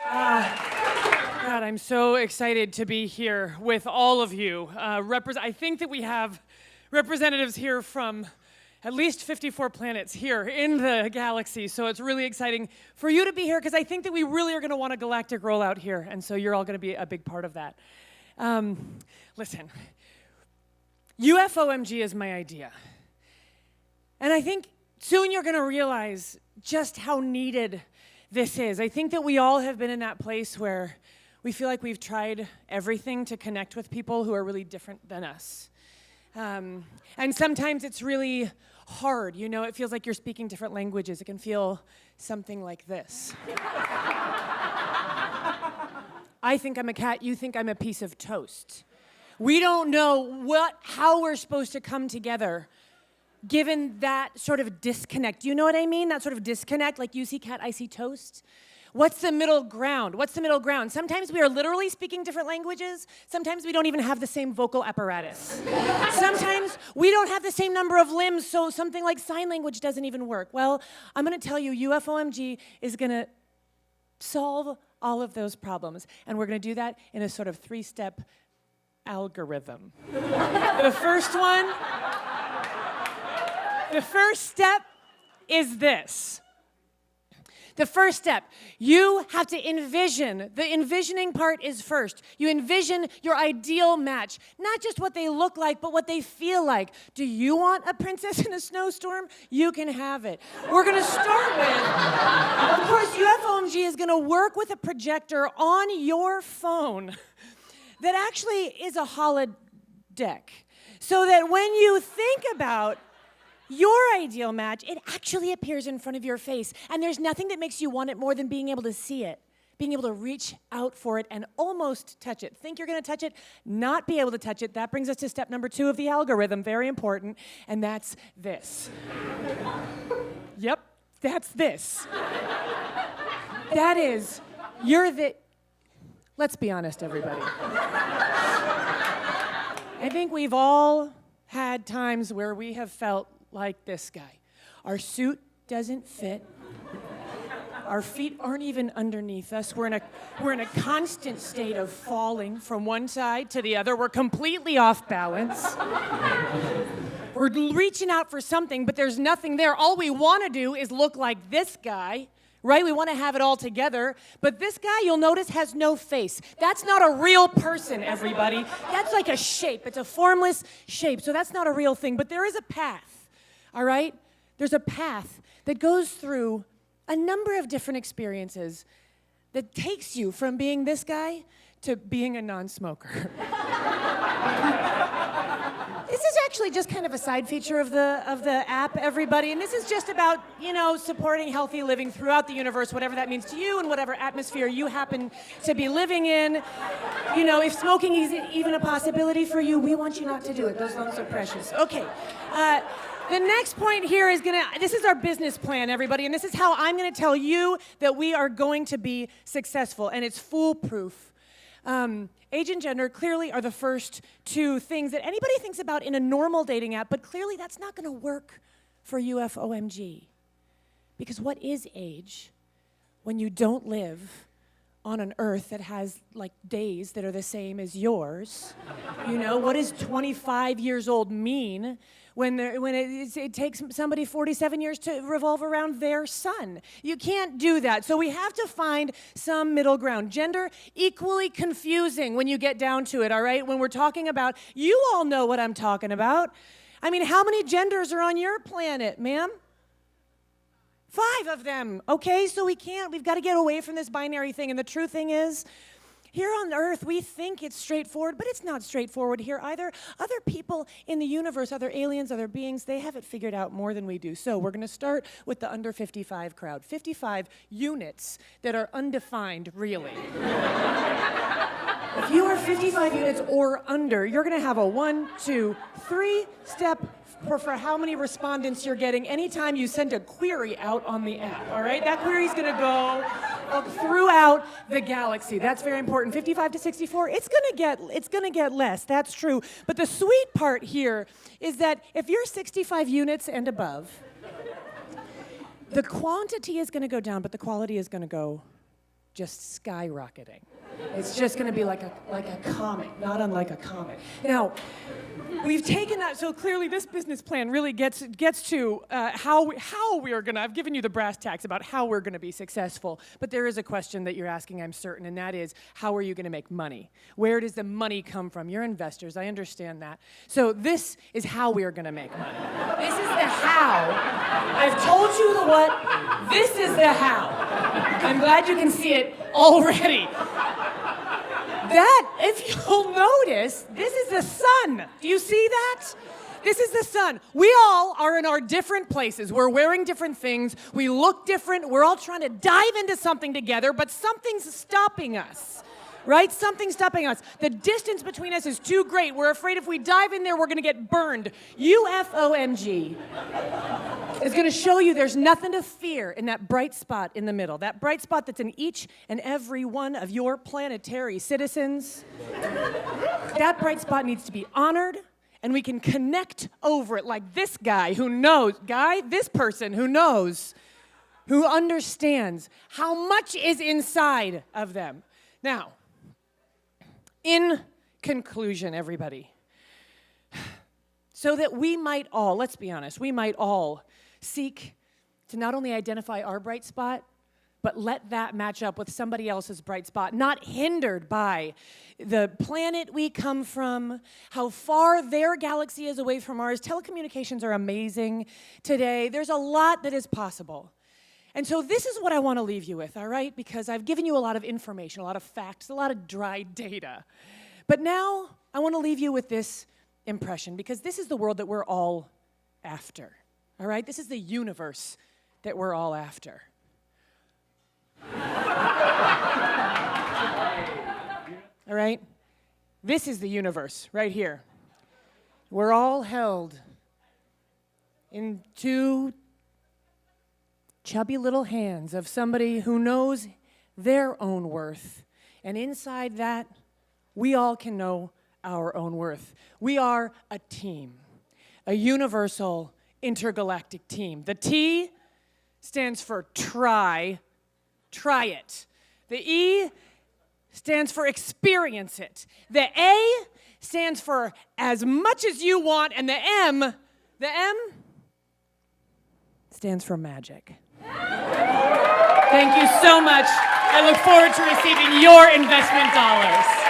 God, I'm so excited to be here with all of you. I think that we have representatives here from at least 54 planets here in the galaxy, so it's really exciting for you to be here because I think that we really are going to want a galactic rollout here, and so you're all going to be a big part of that. Listen, UFOMG is my idea, and I think soon you're going to realize just how needed this is. I think that we all have been in that place where we feel like we've tried everything to connect with people who are really different than us. And sometimes it's really hard. You know, it feels like you're speaking different languages. It can feel something like this. I think I'm a cat, you think I'm a piece of toast. We don't know how we're supposed to come together given that sort of disconnect. Do you know what I mean? That sort of disconnect, like you see cat, I see toast. What's the middle ground? What's the middle ground? Sometimes we are literally speaking different languages. Sometimes we don't even have the same vocal apparatus. Sometimes we don't have the same number of limbs, so something like sign language doesn't even work. Well, I'm going to tell you, UFOMG is going to solve all of those problems, and we're going to do that in a sort of three-step algorithm. The first step is this. The first step, you have to envision. The envisioning part is first. You envision your ideal match, not just what they look like, but what they feel like. Do you want a princess in a snowstorm? You can have it. We're going to start with, of course, UFOMG is going to work with a projector on your phone that actually is a holodeck, so that when you think about your ideal match, it actually appears in front of your face. And there's nothing that makes you want it more than being able to see it, being able to reach out for it and almost touch it. Think you're going to touch it, not be able to touch it. That brings us to step number 2 of the algorithm, very important, and that's this. Yep, that's this. That is, let's be honest, everybody. I think we've all had times where we have felt like this guy. Our suit doesn't fit. Our feet aren't even underneath us. We're in a constant state of falling from one side to the other. We're completely off balance. We're reaching out for something, but there's nothing there. All we want to do is look like this guy, right? We want to have it all together, but this guy, you'll notice, has no face. That's not a real person, everybody. That's like a shape. It's a formless shape, so that's not a real thing, but there is a path. All right? There's a path that goes through a number of different experiences that takes you from being this guy to being a non-smoker. This is actually just kind of a side feature of the app, everybody, and this is just about, supporting healthy living throughout the universe, whatever that means to you and whatever atmosphere you happen to be living in. If smoking is even a possibility for you, we want you not to do it. Those lungs are precious. Okay. The next point here is this is our business plan, everybody, and this is how I'm going to tell you that we are going to be successful, and it's foolproof. Age and gender clearly are the first 2 things that anybody thinks about in a normal dating app, but clearly that's not going to work for UFOMG. Because what is age when you don't live on an earth that has days that are the same as yours? What does 25 years old mean when it takes somebody 47 years to revolve around their sun? You can't do that. So we have to find some middle ground. Gender, equally confusing when you get down to it, all right? When we're talking about, you all know what I'm talking about. I mean, how many genders are on your planet, ma'am? 5 of them, okay? So we've got to get away from this binary thing. And the true thing is, here on Earth, we think it's straightforward, but it's not straightforward here either. Other people in the universe, other aliens, other beings, they have it figured out more than we do. So we're going to start with the under 55 crowd. 55 units that are undefined, really. If you are 55 units or under, you're going to have a 1, 2, 3 step for how many respondents you're getting anytime you send a query out on the app, all right? That query's going to go throughout the galaxy. That's very important. 55 to 64, it's going to get less. That's true. But the sweet part here is that if you're 65 units and above, the quantity is going to go down, but the quality is going to go just skyrocketing. It's just going to be like a comet, not unlike a comet. Now, we've taken that, so clearly this business plan really gets to how we are going to, I've given you the brass tacks about how we're going to be successful, but there is a question that you're asking, I'm certain, and that is, how are you going to make money? Where does the money come from? You're investors, I understand that. So this is how we are going to make money. This is the how. I've told you the what, this is the how. I'm glad you can see it already. That, if you'll notice, this is the sun. Do you see that? This is the sun. We all are in our different places. We're wearing different things. We look different. We're all trying to dive into something together, but something's stopping us. Right? Something's stopping us. The distance between us is too great. We're afraid if we dive in there, we're going to get burned. UFOMG is going to show you there's nothing to fear in that bright spot in the middle. That bright spot that's in each and every one of your planetary citizens. That bright spot needs to be honored, and we can connect over it like this guy who knows, this person who knows, who understands how much is inside of them. Now, in conclusion, everybody, so that we might all, let's be honest, we might all seek to not only identify our bright spot, but let that match up with somebody else's bright spot, not hindered by the planet we come from, how far their galaxy is away from ours. Telecommunications are amazing today. There's a lot that is possible. And so this is what I want to leave you with, all right? Because I've given you a lot of information, a lot of facts, a lot of dry data. But now I want to leave you with this impression, because this is the world that we're all after, all right? This is the universe that we're all after. All right? This is the universe right here. We're all held in two chubby little hands of somebody who knows their own worth. And inside that, we all can know our own worth. We are a team, a universal intergalactic team. The T stands for try it. The E stands for experience it. The A stands for as much as you want, and the M stands for magic. Thank you so much. I look forward to receiving your investment dollars.